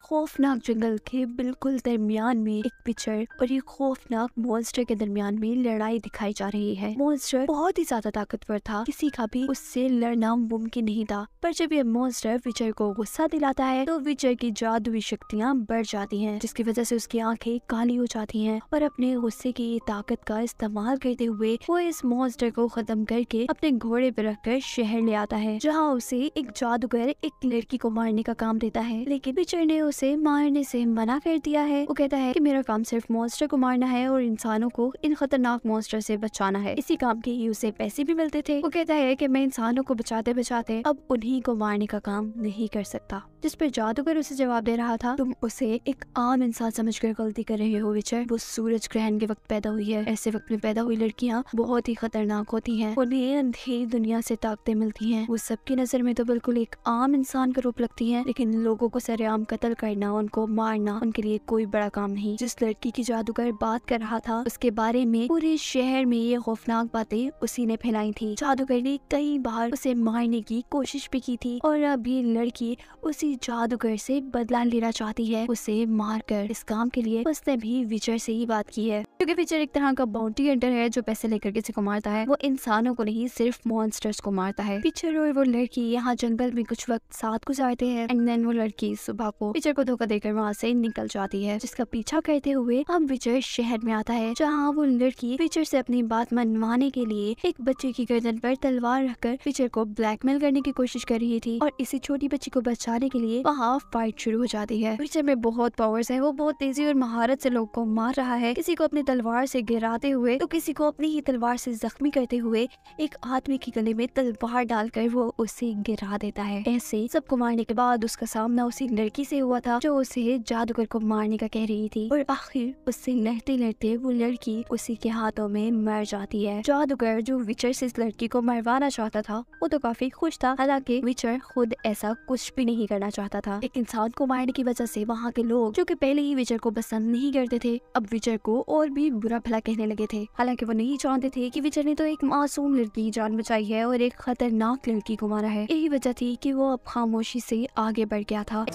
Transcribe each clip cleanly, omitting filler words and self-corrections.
खौफनाक जंगल के बिल्कुल दरमियान में एक विचर और एक खौफनाक मॉन्स्टर के दरमियान में लड़ाई दिखाई जा रही है। मॉन्स्टर बहुत ही ज्यादा ताकतवर था, किसी का भी उससे लड़ना मुमकिन नहीं था। पर जब ये मॉन्स्टर विचर को गुस्सा दिलाता है तो विचर की जादुई शक्तियाँ बढ़ जाती हैं, जिसकी वजह से उसकी आंखें काली हो जाती हैं और अपने गुस्से की ताकत का इस्तेमाल करते हुए वो इस मॉन्स्टर को खत्म करके अपने घोड़े पर रखकर शहर ले आता है, जहाँ उसे एक जादूगर एक लड़की को मारने का काम देता है। लेकिन विचर ने उसे मारने से मना कर दिया है। वो कहता है कि मेरा काम सिर्फ मॉन्स्टर को मारना है और इंसानों को इन खतरनाक मॉन्स्टर से बचाना है। इसी काम के ही उसे पैसे भी मिलते थे। वो कहता है कि मैं इंसानों को बचाते बचाते अब उन्हीं को मारने का काम नहीं कर सकता। जिस पर जादूगर उसे जवाब दे रहा था, तुम उसे एक आम इंसान समझकर गलती कर रहे हो विचर। वो सूरज ग्रहण के वक्त पैदा हुई है। ऐसे वक्त में पैदा हुई लड़कियां बहुत ही खतरनाक होती हैं। उन्हें अंधेरी दुनिया से ताकतें मिलती हैं। वो सबकी नजर में तो बिल्कुल एक आम इंसान का रूप लगती है, लेकिन लोगों को सरेआम कत्ल करना, उनको मारना उनके लिए कोई बड़ा काम नहीं। जिस लड़की की जादूगर बात कर रहा था उसके बारे में पूरे शहर में ये खौफनाक बातें उसी ने फैलाई थी। जादूगर ने कई बार उसे मारने की कोशिश भी की थी और अब ये लड़की उसी जादूगर से बदला लेना चाहती है, उसे मारकर। इस काम के लिए उसने भी विचर से ही बात की है, क्योंकि विचर एक तरह का बाउंटी हंटर है जो पैसे लेकर किसी को मारता है। वो इंसानों को नहीं, सिर्फ मॉन्स्टर्स को मारता है। विचर और वो लड़की यहाँ जंगल में कुछ वक्त साथ गुजारते हैं एंड देन वो लड़की सुबह को विचर को धोखा देकर वहाँ से निकल जाती है, जिसका पीछा करते हुए अब विचर शहर में आता है, जहाँ वो लड़की विचर से अपनी बात मनवाने के लिए एक बच्चे की गर्दन पर तलवार रखकर विचर को ब्लैकमेल करने की कोशिश कर रही थी। और इसी छोटी बच्ची को बचाने के लिए वहाँ फाइट शुरू हो जाती है। विचर में बहुत पावर्स है। वो बहुत तेजी और महारत से लोग को मार रहा है, किसी को अपनी तलवार से गिराते हुए तो किसी को अपनी ही तलवार से जख्मी करते हुए एक आदमी के गले में तलवार डालकर वो उसे गिरा देता है। ऐसे सबको मारने के बाद उसका सामना उसी लड़की से हुआ था जो उसे जादूगर को मारने का कह रही थी, और आखिर उससे लड़ते लड़ते वो लड़की उसी के हाथों में मर जाती है। जादूगर जो विचर से इस लड़की को मरवाना चाहता था वो तो काफी खुश था, हालांकि विचर खुद ऐसा कुछ भी नहीं करना चाहता था। एक इंसान को मारने की वजह से वहाँ के लोग जो कि पहले ही विचर को पसंद नहीं करते थे, अब विचर को और भी बुरा भला कहने लगे थे। हालांकि वो नहीं जानते थे कि विचर ने तो एक मासूम लड़की की जान बचाई है और एक खतरनाक लड़की को मारा है। यही वजह थी कि वो अब खामोशी से आगे बढ़ गया था।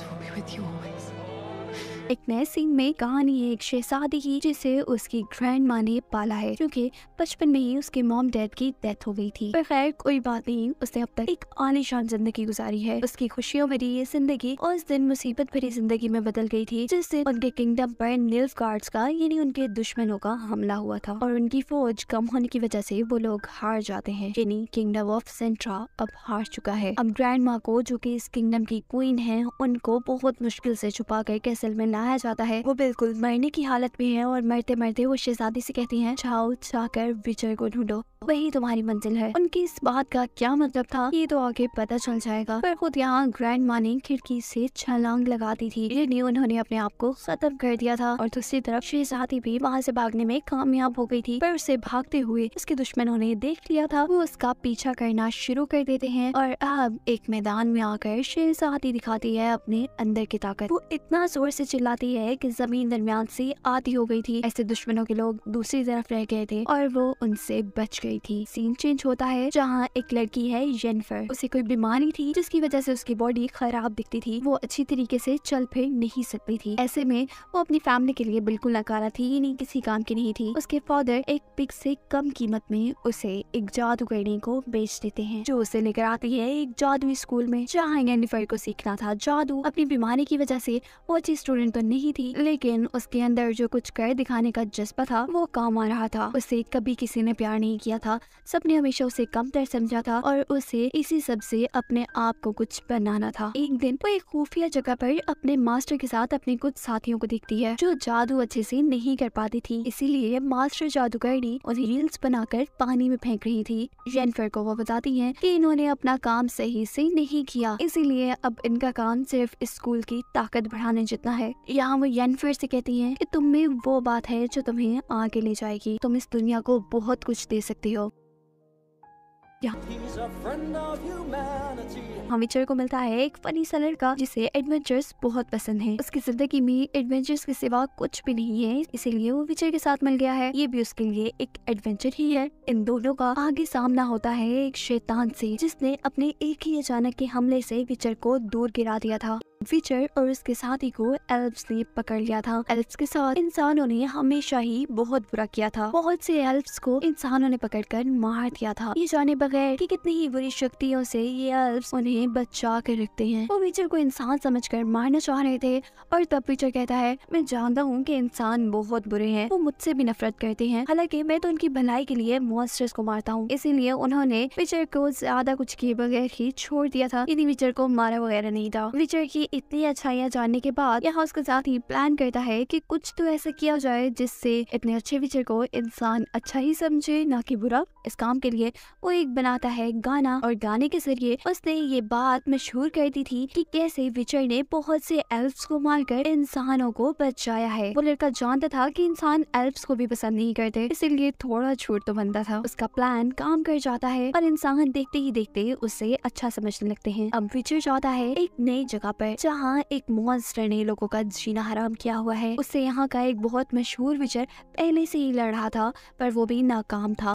एक नए सीन में कहानी है एक शहजादी की जिसे उसकी ग्रैंड माँ ने पाला है, क्योंकि बचपन में ही उसके मॉम डैड की डेथ हो गई थी। पर खैर कोई बात नहीं, उसने अब तक एक आलीशान जिंदगी गुजारी है। उसकी खुशियों भरी ये जिंदगी उस दिन मुसीबत भरी जिंदगी में बदल गई थी, जिससे उनके किंगडम पर निल्फगार्ड्स का यानी उनके दुश्मनों का हमला हुआ था और उनकी फौज कम होने की वजह से वो लोग हार जाते हैं। यानी किंगडम ऑफ सेंट्रा अब हार चुका है। अब ग्रैंड माँ को, जो कि इस किंगडम की क्वीन है, उनको बहुत मुश्किल से छुपा कर कैसल में लाया जाता है। वो बिल्कुल मरने की हालत में है और मरते मरते वो शहजादी से कहती हैं, जाओ जाकर विजय को ढूंढो, वही तुम्हारी मंजिल है। उनकी इस बात का क्या मतलब था ये तो आगे पता चल जाएगा। पर खुद यहाँ ग्रैंड माँ ने खिड़की से छलांग लगा दी थी, यानी उन्होंने अपने आप को खत्म कर दिया था। और दूसरी तरफ शहजादी भी वहाँ से भागने में कामयाब हो गई थी, पर उसे भागते हुए उसके दुश्मनों ने देख लिया था। वो उसका पीछा करना शुरू कर देते हैं और अब एक मैदान में आकर शहजादी दिखाती है अपने अंदर की ताकत। वो इतना जोर से चिल्लाती है कि जमीन दरमियान से आती हो गई थी। ऐसे दुश्मनों के लोग दूसरी तरफ रह गए थे और वो उनसे बच गई थी। सीन चेंज होता है जहाँ एक लड़की है जेनिफर, उसे कोई बीमारी थी जिसकी वजह से उसकी बॉडी खराब दिखती थी। वो अच्छी तरीके से चल फिर नहीं सकती थी। ऐसे में वो अपनी फैमिली के लिए बिल्कुल नकारा थी, नहीं किसी काम की नहीं थी। उसके फादर एक पिग से कम कीमत में उसे एक जादूगरनी को बेच देते हैं, जो उसे लेकर आती है एक जादुई स्कूल में, जहाँ जेनिफर को सीखना था जादू। अपनी बीमारी की वजह से वो अच्छी स्टूडेंट तो नहीं थी, लेकिन उसके अंदर जो कुछ कर दिखाने का जज्बा था वो काम आ रहा था। उसे कभी किसी ने प्यार नहीं किया था, सबने हमेशा उसे कमतर समझा था और उसे इसी सब से अपने आप को कुछ बनाना था। एक दिन वो एक खुफिया जगह पर अपने मास्टर के साथ अपने कुछ साथियों को देखती है जो जादू अच्छे से नहीं कर पाती थी, इसीलिए मास्टर जादूगरनी उन्हें रील्स बनाकर पानी में फेंक रही थी। जेनिफर को वो बताती है कि इन्होंने अपना काम सही से नहीं किया, इसीलिए अब इनका काम सिर्फ स्कूल की ताकत बढ़ाने जितना है। यहाँ वो जेनिफर से कहती है कि तुम में वो बात है जो तुम्हें आगे ले जाएगी, तुम इस दुनिया को बहुत कुछ दे सकती हो। विचर को मिलता है एक फनी सा लड़का जिसे एडवेंचर्स बहुत पसंद है। उसकी जिंदगी में एडवेंचर्स के सिवा कुछ भी नहीं है, इसीलिए वो विचर के साथ मिल गया है। ये भी उसके लिए एक एडवेंचर ही है। इन दोनों का आगे सामना होता है एक शैतान से, जिसने अपने एक ही अचानक के हमले से विचर को दूर गिरा दिया था। विचर और उसके साथी को एल्फ्स ने पकड़ लिया था। एल्फ्स के साथ इंसानों ने हमेशा ही बहुत बुरा किया था। बहुत से एल्फ्स को इंसानों ने पकड़कर मार दिया था, ये जाने बगैर कि कितनी ही बुरी शक्तियों से ये एल्फ्स उन्हें बचा कर रखते हैं। वो विचर को इंसान समझकर मारना चाह रहे थे और तब विचर कहता है, मैं जानता हूँ कि इंसान बहुत बुरे हैं, वो मुझसे भी नफरत करते हैं, हालांकि मैं तो उनकी भलाई के लिए मॉन्स्टर्स को मारता हूँ। इसीलिए उन्होंने विचर को ज्यादा कुछ किए बगैर ही छोड़ दिया था, यदि विचर को मारा वगैरह नहीं था। विचर की इतनी अच्छाइयाँ जानने के बाद यहाँ उसके साथ ही प्लान करता है कि कुछ तो ऐसा किया जाए जिससे इतने अच्छे विचर को इंसान अच्छा ही समझे, ना कि बुरा। इस काम के लिए वो एक बनाता है गाना और गाने के जरिए उसने ये बात मशहूर कर दी थी कि कैसे विचर ने बहुत से एल्फ्स को मारकर इंसानों को बचाया है। वो लड़का जानता था कि इंसान एल्फ्स को भी पसंद नहीं करते, इसीलिए थोड़ा छूट तो बनता था। उसका प्लान काम कर जाता है और इंसान देखते ही देखते उसे अच्छा समझने लगते हैं। अब विचर जाता है एक नई जगह पर जहाँ एक मॉन्स्टर ने लोगों का जीना हराम किया हुआ है। उससे यहाँ का एक बहुत मशहूर विचर पहले से ही लड़ रहा था, पर वो भी नाकाम था।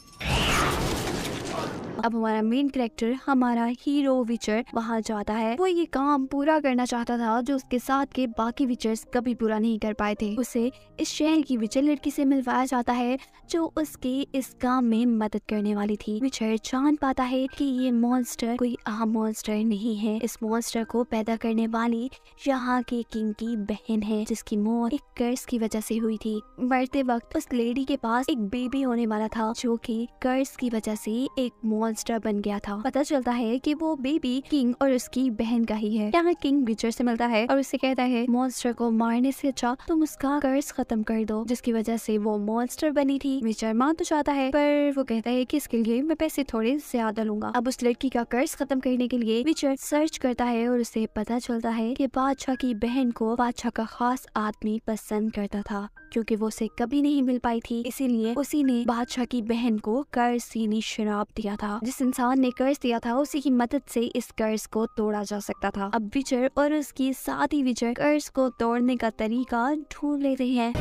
अब हमारा मेन कैरेक्टर, हमारा हीरो विचर वहाँ जाता है। वो ये काम पूरा करना चाहता था जो उसके साथ के बाकी विचर्स कभी पूरा नहीं कर पाए थे। उसे इस शहर की विचर लड़की से मिलवाया जाता है जो उसके इस काम में मदद करने वाली थी। विचर जान पाता है कि ये मॉन्स्टर कोई आम मॉन्स्टर नहीं है। इस मॉन्स्टर को पैदा करने वाली यहाँ के किंग की बहन है, जिसकी मौत एक कर्ज की वजह से हुई थी। मरते वक्त उस लेडी के पास एक बेबी होने वाला था जो कि कर्ज की वजह से एक मॉन्स्टर बन गया था। पता चलता है कि वो बेबी किंग और उसकी बहन का ही है। यहाँ किंग विचर से मिलता है और उससे कहता है, मॉन्स्टर को मारने से अच्छा तुम उसका कर्ज खत्म कर दो, जिसकी वजह से वो मॉन्स्टर बनी थी। विचर मान तो चाहता है, पर वो कहता है कि इसके लिए मैं पैसे थोड़े ज्यादा लूंगा। अब उस लड़की का कर्ज खत्म करने के लिए विचर सर्च करता है और उसे पता चलता है कि बादशाह की बहन को बादशाह का खास आदमी पसंद करता था। क्योंकि वो उसे कभी नहीं मिल पाई थी, इसीलिए उसी ने बादशाह की बहन को कर्ज सीनी शराब दिया था। जिस इंसान ने कर्ज दिया था उसी की मदद से इस कर्ज को तोड़ा जा सकता था। अब विचर और उसकी साथी विचर कर्ज को तोड़ने का तरीका ढूंढ लेते हैं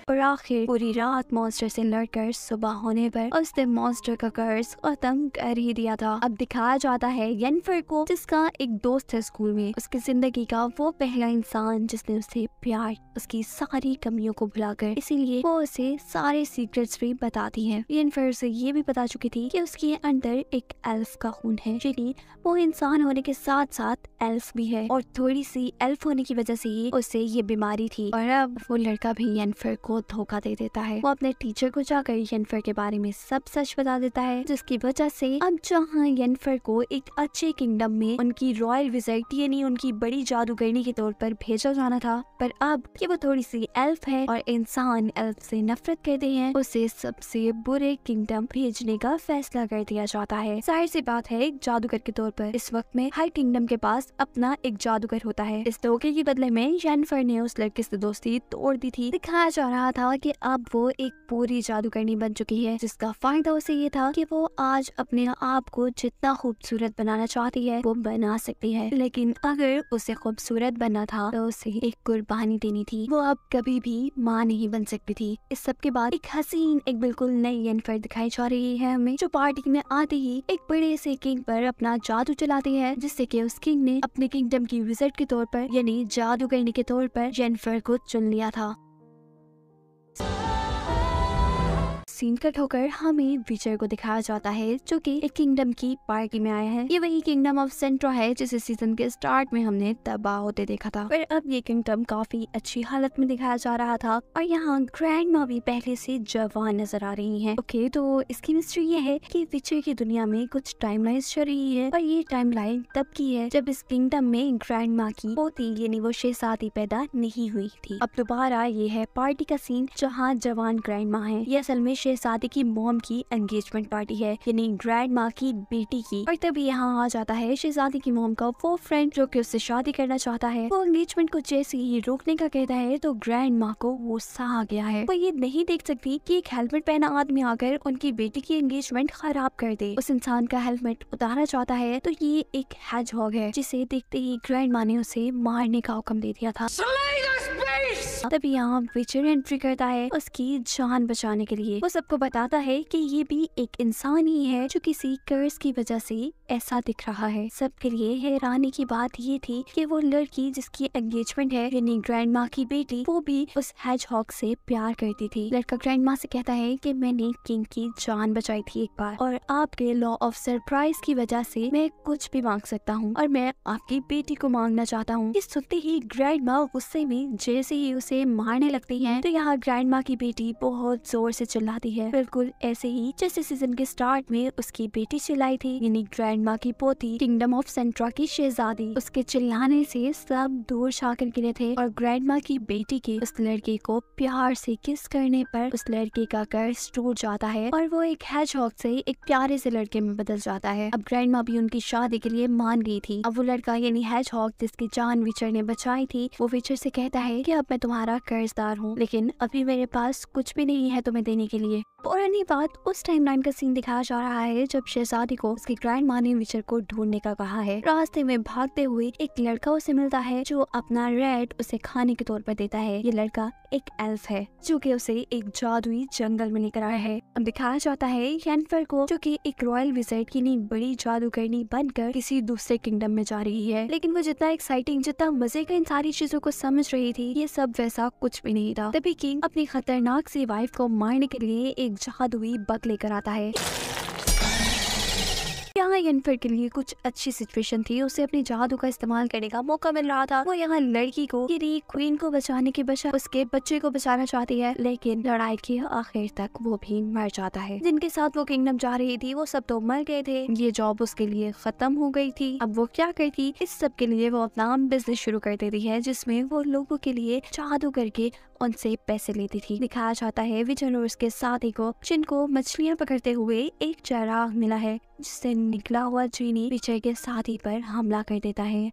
और आखिर पूरी रात मॉन्स्टर से लड़कर सुबह होने पर उसने मॉन्स्टर का कर्ज खत्म कर ही दिया था। अब दिखाया जाता है येनिफर को, जिसका एक दोस्त है स्कूल में, उसकी जिंदगी का वो पहला इंसान जिसने उसे प्यार, उसकी सारी कमियों को भुलाकर, इसीलिए वो उसे सारे सीक्रेट्स भी बताती है। येनिफर से ये भी बता चुकी थी कि उसके अंदर एक एल्फ का खून है, यानी वो इंसान होने के साथ साथ एल्फ भी है और थोड़ी सी एल्फ होने की वजह से ही उसे ये बीमारी थी। और अब वो लड़का भी येनिफर को धोखा दे देता है। वो अपने टीचर को जाकर येनिफर के बारे में सब सच बता देता है, जिसकी वजह से अब जहाँ येनिफर को एक अच्छे किंगडम में उनकी रॉयल विजिट यानी उनकी बड़ी जादूगरनी के तौर पर भेजा जाना था, पर अब कि वो थोड़ी सी एल्फ है और इंसान एल्फ से नफरत करते हैं, उसे सबसे बुरे किंगडम भेजने का फैसला कर दिया जाता है। जाहिर सी बात है, एक जादूगर के तौर पर इस वक्त में हर किंगडम के पास अपना एक जादूगर होता है। इस धोखे के बदले में येनिफर ने उस लड़के से दोस्ती तोड़ दी थी। दिखाया जा रहा था कि अब वो एक पूरी जादूगरनी बन चुकी है, जिसका फायदा उसे ये था कि वो आज अपने आप को जितना खूबसूरत बनाना चाहती है वो बना सकती है। लेकिन अगर उसे खूबसूरत बनना था तो उसे एक कुर्बानी देनी थी। वो अब कभी भी माँ नहीं बन सकती थी। इस सब के बाद एक हसीन, एक बिल्कुल नई येनिफर दिखाई जा रही है हमें, जो पार्टी में आते ही एक बड़े से किंग पर अपना जादू चलाती है, जिससे कि उस किंग ने अपने किंगडम की विजिट के तौर पर यानी जादूगरनी के तौर पर येनिफर को चुन लिया था। सीन कट होकर हमें विचर को दिखाया जाता है जो कि एक किंगडम की पार्टी में आया है। ये वही किंगडम ऑफ सेंट्रा है जिसे सीजन के स्टार्ट में हमने तबाह होते देखा था, पर अब ये किंगडम काफी अच्छी हालत में दिखाया जा रहा था और यहाँ ग्रैंडमा भी पहले से जवान नजर आ रही हैं। ओके, तो इसकी मिस्ट्री ये है कि विचर की दुनिया में कुछ टाइमलाइंस चल रही है और ये टाइमलाइन तब की है जब इस किंगडम में ग्रैंडमा की पोती यानी वो शहजादी पैदा नहीं हुई थी। अब दोबारा ये है पार्टी का सीन जहाँ जवान ग्रैंडमा है। ये असल में शहजादी की मॉम की एंगेजमेंट पार्टी है, यानी ग्रैंड माँ की बेटी की। और तभी यहाँ आ जाता है शहजादी की मॉम का वो फ्रेंड जो कि उससे शादी करना चाहता है। वो एंगेजमेंट को जैसे ही रोकने का कहता है तो ग्रैंड माँ को गुस्सा आ गया है। वो ये नहीं देख सकती कि एक हेलमेट पहना आदमी आकर उनकी बेटी की एंगेजमेंट खराब कर दे। उस इंसान का हेलमेट उतारना चाहता है तो ये एक हेजहॉग है, जिसे देखते ही ग्रैंड माँ ने उसे मारने का हुक्म दे दिया था। तभी यहाँ विचर एंट्री करता है उसकी जान बचाने के लिए। वो सबको बताता है कि ये भी एक इंसान ही है जो किसी कर्ज की वजह से ऐसा दिख रहा है। सबके लिए हैरानी की बात ये थी कि वो लड़की जिसकी एंगेजमेंट है यानी ग्रैंड माँ की बेटी, वो भी उस हेजहॉग से प्यार करती थी। लड़का ग्रैंड माँ से कहता है कि मैंने किंग की जान बचाई थी एक बार और आपके लॉ ऑफ सरप्राइज की वजह से मैं कुछ भी मांग सकता हूँ और मैं आपकी बेटी को मांगना चाहता हूँ। ये सुनते ही ग्रैंड माँ गुस्से में जैसे ही उसे मारने लगती है तो यहाँ ग्रैंड माँ की बेटी बहुत जोर से चिल्लाती है, बिल्कुल ऐसे ही जैसे सीजन के स्टार्ट में उसकी बेटी चिल्लाई थी, यानी ग्रैंड माँ की पोती किंगडम ऑफ सेंट्रा की शहजादी। उसके चिल्लाने से सब दूर जाकर गिरे थे और ग्रैंड माँ की बेटी के उस लड़के को प्यार से किस करने पर उस लड़के का कर्ज टूट जाता है और वो एक हेजहॉग से एक प्यारे से लड़के में बदल जाता है। अब ग्रैंड माँ भी उनकी शादी के लिए मान गई थी। अब वो लड़का यानी हेजहॉग जिसकी जान विचर ने बचाई थी, वो विचर से कहता है कि अब मैं तुम्हारा कर्जदार हूँ, लेकिन अभी मेरे पास कुछ भी नहीं है तुम्हें देने के लिए। पुरानी बात उस टाइमलाइन का सीन दिखाया जा रहा है जब शहजादी को उसकी ग्रैंड माँ ने विचर को ढूंढने का कहा है। रास्ते में भागते हुए एक लड़का उसे मिलता है जो अपना रेड उसे खाने के तौर पर देता है। ये लड़का एक एल्फ है जो कि उसे एक जादुई जंगल में लेकर आया है। अब दिखाया जाता है येनिफर को जो कि एक रॉयल विज़ार्ड की नहीं बड़ी जादूगरनी बनकर किसी दूसरे किंगडम में जा रही है, लेकिन वो जितना एक्साइटिंग जितना मजे का इन सारी चीजों को समझ रही थी, ये सब वैसा कुछ भी नहीं था। तभी किंग अपनी खतरनाक सी वाइफ को मारने के लिए एक जादुई बग लेकर आता है। यहाँ येनिफर के लिए कुछ अच्छी सिचुएशन थी, उसे अपने जादू का इस्तेमाल करने का मौका मिल रहा था। वो यहाँ लड़की को यानी क्वीन को बचाने के बजाय उसके बच्चे को बचाना चाहती है, लेकिन लड़ाई के आखिर तक वो भी मर जाता है। जिनके साथ वो किंगडम जा रही थी वो सब तो मर गए थे, ये जॉब उसके लिए खत्म हो गई थी। अब वो क्या करती, इस सब के लिए वो अपना बिजनेस शुरू कर देती है जिसमें वो लोगों के लिए जादू करके उनसे पैसे लेती थी। दिखाया जाता है विचर और उसके साथी को जिनको मछलियां पकड़ते हुए एक चराग मिला है जिससे निकला हुआ जीनी विचर के साथी पर हमला कर देता है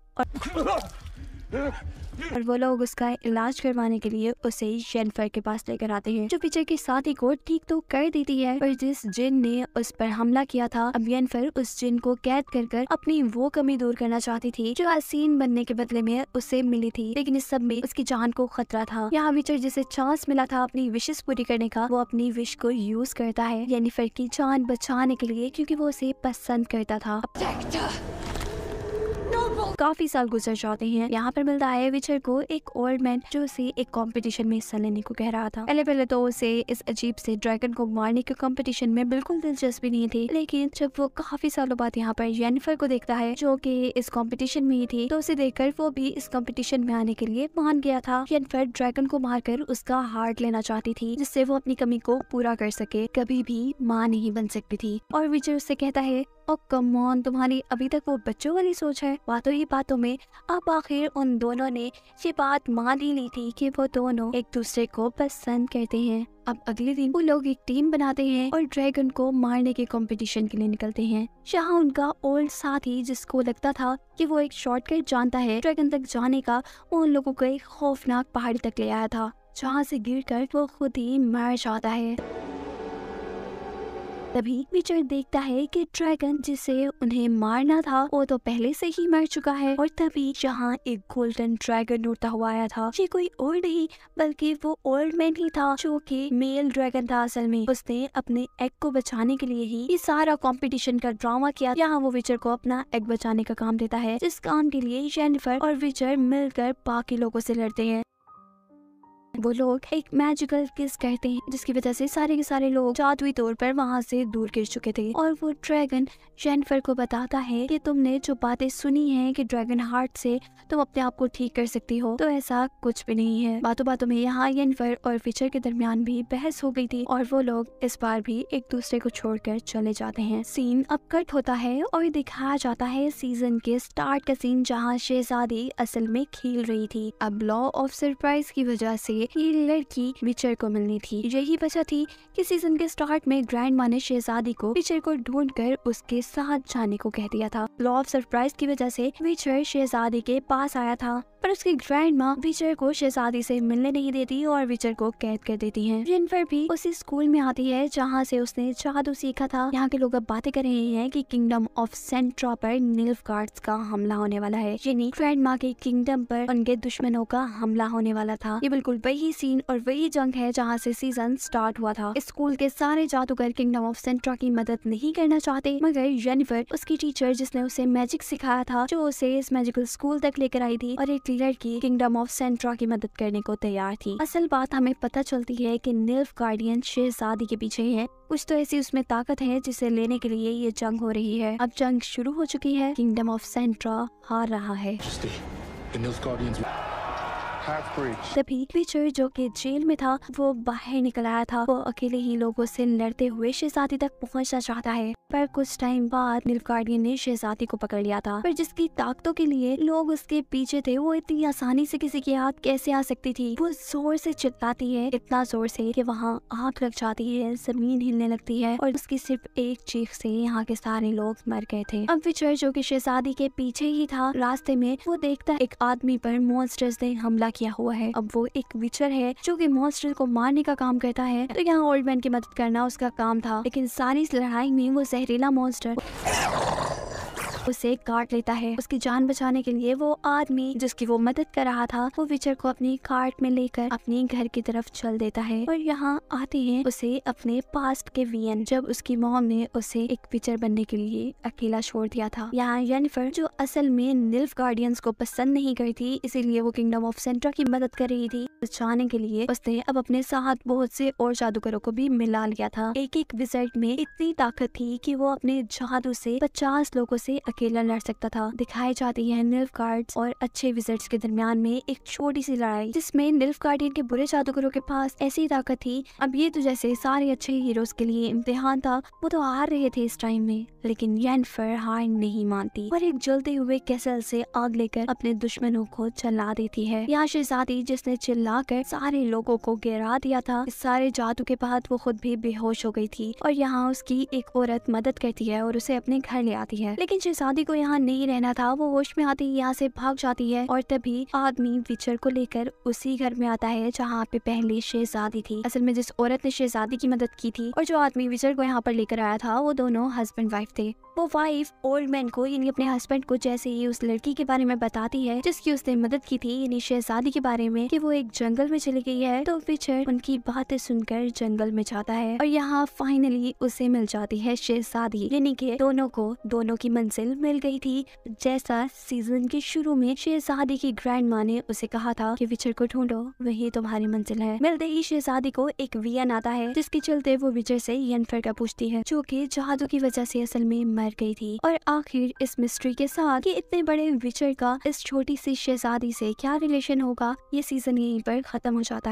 और वो लोग उसका इलाज करवाने के लिए उसे येनिफर के पास लेकर आते हैं जो विचर के साथी को ठीक तो कर देती है, पर जिस जिन ने उस पर हमला किया था अब येनिफर उस जिन को कैद कर अपनी वो कमी दूर करना चाहती थी जो हसीन बनने के बदले में उसे मिली थी, लेकिन इस सब में उसकी जान को खतरा था। यहाँ विचर जिसे चांस मिला था अपनी विशेष पूरी करने का, वो अपनी विश को यूज करता है येनिफर की जान बचाने के लिए क्योंकि वो उसे पसंद करता था। काफी साल गुजर जाते हैं। यहाँ पर मिलता है विचर को एक ओल्ड मैन जो उसे एक कंपटीशन में हिस्सा लेने को कह रहा था। पहले तो उसे इस अजीब से ड्रैगन को मारने के कंपटीशन में बिल्कुल दिलचस्पी नहीं थी, लेकिन जब वो काफी सालों बाद यहाँ पर येनिफर को देखता है जो कि इस कंपटीशन में ही थी, तो उसे देखकर वो भी इस कंपटीशन में आने के लिए मान गया था। येनिफर ड्रैगन को मारकर उसका हार्ट लेना चाहती थी जिससे वो अपनी कमी को पूरा कर सके, कभी भी माँ नहीं बन सकती थी। और विचर उससे कहता है और कम ऑन, तुम्हारी अभी तक वो बच्चों वाली सोच है। बातों ही बातों में अब आखिर उन दोनों ने ये बात मान ही ली थी कि वो दोनों एक दूसरे को पसंद करते हैं। अब अगले दिन वो लोग एक टीम बनाते हैं और ड्रैगन को मारने के कंपटीशन के लिए निकलते हैं। जहाँ उनका ओल्ड साथी जिसको लगता था कि वो एक शॉर्टकट जानता है ड्रैगन तक जाने का, वो उन लोगों को एक खौफनाक पहाड़ी तक ले आया था जहाँ से गिरकर वो खुद ही मर जाता है। तभी विचर देखता है कि ड्रैगन जिसे उन्हें मारना था वो तो पहले से ही मर चुका है और तभी जहाँ एक गोल्डन ड्रैगन उड़ता हुआ आया था, ये कोई और नहीं बल्कि वो ओल्ड मैन ही था जो कि मेल ड्रैगन था। असल में उसने अपने एग को बचाने के लिए ही ये सारा कंपटीशन का ड्रामा किया। यहाँ वो विचर को अपना एग बचाने का काम देता है, जिस काम के लिए येनिफर और विचर मिलकर बाकी लोगों से लड़ते हैं। वो लोग एक मैजिकल किस करते हैं जिसकी वजह से सारे के सारे लोग जादुई तौर पर वहाँ से दूर गिर चुके थे। और वो ड्रैगन येनिफर को बताता है कि तुमने जो बातें सुनी हैं कि ड्रैगन हार्ट से तुम अपने आप को ठीक कर सकती हो, तो ऐसा कुछ भी नहीं है। बातों बातों में यहाँ येनिफर और विचर के दरमियान भी बहस हो गई थी और वो लोग इस बार भी एक दूसरे को छोड़कर चले जाते हैं। सीन अब कट होता है और दिखाया जाता है सीजन के स्टार्ट का सीन जहाँ शहजादी असल में खेल रही थी। अब लॉ ऑफ सरप्राइज की वजह से ये लड़की विचर को मिलनी थी। यही वजह थी कि सीजन के स्टार्ट में ग्रैंड माँ ने शहजादी को विचर को ढूंढकर उसके साथ जाने को कह दिया था। लॉ ऑफ सरप्राइज की वजह से विचर शहजादी के पास आया था, पर उसकी ग्रैंड माँ विचर को शहजादी से मिलने नहीं देती और विचर को कैद कर देती है। येनिफर भी उसी स्कूल में आती है जहाँ से उसने जादू सीखा था। यहाँ के लोग अब बातें कर रहे हैं कि किंगडम ऑफ सेंट्रा पर निल्फगार्ड्स का हमला होने वाला है, यानी ग्रैंड माँ के किंगडम पर उनके दुश्मनों का हमला होने वाला था। ये बिल्कुल वही सीन और वही जंग है जहाँ से सीजन स्टार्ट हुआ था। स्कूल के सारे जादूगर किंगडम ऑफ सेंट्रा की मदद नहीं करना चाहते, मगर जेनिफर उसकी टीचर जिसने उसे मैजिक सिखाया था, जो उसे इस मैजिकल स्कूल तक लेकर आई थी, और एक लड़की किंगडम ऑफ सेंट्रा की मदद करने को तैयार थी। असल बात हमें पता चलती है कि निल्फ गार्डियन शहजादी के पीछे है। कुछ तो ऐसी उसमें ताकत है जिसे लेने के लिए ये जंग हो रही है। अब जंग शुरू हो चुकी है, किंगडम ऑफ सेंट्रा हार रहा है। तभी विचर जो कि जेल में था वो बाहर निकल आया था। वो अकेले ही लोगों से लड़ते हुए शहजादी तक पहुंचना चाहता है, पर कुछ टाइम बाद निल्फ गार्डियन ने शहजादी को पकड़ लिया था। पर जिसकी ताकतों के लिए लोग उसके पीछे थे, वो इतनी आसानी से किसी की हाथ कैसे आ सकती थी। वो जोर से चिल्लाती है, इतना जोर से कि वहाँ आग लग जाती है, जमीन हिलने लगती है, और उसकी सिर्फ एक चीख से यहाँ के सारे लोग मर गए थे। अब विचर जो कि शहजादी के पीछे ही था, रास्ते में वो देखता एक आदमी पर मॉन्स्टर्स ने हमला किया हुआ है। अब वो एक विचर है जो कि मॉन्स्टर को मारने का काम करता है, तो यहाँ ओल्ड मैन की मदद करना उसका काम था। लेकिन सारी इस लड़ाई में वो जहरीला मॉन्स्टर उसे काट लेता है। उसकी जान बचाने के लिए वो आदमी जिसकी वो मदद कर रहा था, वो विचर को अपनी कार्ट में लेकर अपने घर की तरफ चल देता है। और यहाँ आते हैं उसे अपने पास्ट के वीएन, जब उसकी मॉम ने उसे एक विचर बनने के लिए अकेला छोड़ दिया था। यहाँ जेनिफर जो असल में निल्फ गार्डियंस को पसंद नहीं करती, इसीलिए वो किंगडम ऑफ सेंट्रा की मदद कर रही थी। बचाने के लिए उसने अब अपने साथ बहुत से और जादूगरों को भी मिला लिया था। एक एक विजर्ड में इतनी ताकत थी कि वो अपने जादू से 50 लोगों से अकेला लड़ सकता था। दिखाई जाती है निल्फ गार्ड्स और अच्छे विजर्ड्स के दरमियान में एक छोटी सी लड़ाई, जिसमें निल्फ गार्डियन के बुरे जादूगरों के पास ऐसी ताकत थी। अब ये तो जैसे सारे अच्छे हीरोज के लिए इम्तिहान था, वो तो हार रहे थे इस टाइम में, लेकिन जेनिफर हार नहीं मानती और एक जलते हुए कैसल से आग लेकर अपने दुश्मनों को जला देती है। यहाँ शहजादी जिसने चिल्लाकर सारे लोगों को गिरा दिया था, इस सारे जादू के बाद वो खुद भी बेहोश हो गई थी, और यहाँ उसकी एक औरत मदद करती है और उसे अपने घर ले आती है। लेकिन शहजादी को यहाँ नहीं रहना था, वो होश में आती यहाँ से भाग जाती है, और तभी आदमी विचर को लेकर उसी घर में आता है जहाँ पे पहले शहजादी थी। असल में जिस औरत ने शहजादी की मदद की थी और जो आदमी विचर को यहाँ पर लेकर आया था, वो दोनों हस्बैंड वाइफ थे। वो वाइफ ओल्ड मैन को यानी अपने हस्बैंड को जैसे ही उस लड़की के बारे में बताती है जिसकी उसने मदद की थी, यानी शहजादी के बारे में, कि वो एक जंगल में चली गई है, तो विचर उनकी बातें सुनकर जंगल में जाता है और यहाँ फाइनली उसे मिल जाती है शहजादी, यानी कि दोनों को दोनों की मंजिल मिल गई थी। जैसा सीजन के शुरू में शहजादी की ग्रैंड माँ ने उसे कहा था कि विचर को ढूंढो, वही तुम्हारी मंजिल है। मिलते ही शहजादी को एक वियन आता है, जिसके चलते वो विचर से येनिफर का पूछती है, जो कि जादू की वजह से असल में मर गई थी। और आखिर इस मिस्ट्री के साथ कि इतने बड़े विचर का इस छोटी सी शहजादी से क्या रिलेशन होगा, ये सीजन यहीं पर खत्म हो जाता है।